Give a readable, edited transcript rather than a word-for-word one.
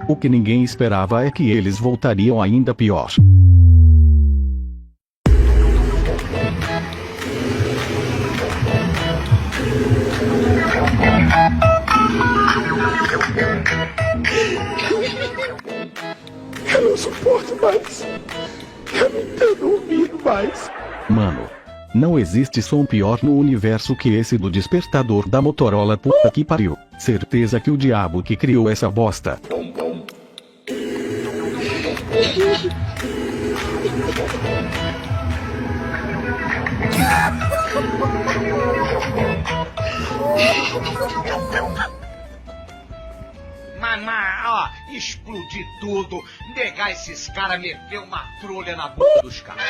O que ninguém esperava é que eles voltariam ainda pior. Eu não suporto mais. Eu não tenho dormido mais. Mano, não existe som pior no universo que esse do despertador da Motorola. Puta que pariu. Certeza que o diabo que criou essa bosta. Mas, ó, explodir tudo, negar esses caras, meter uma trolha na boca dos caras.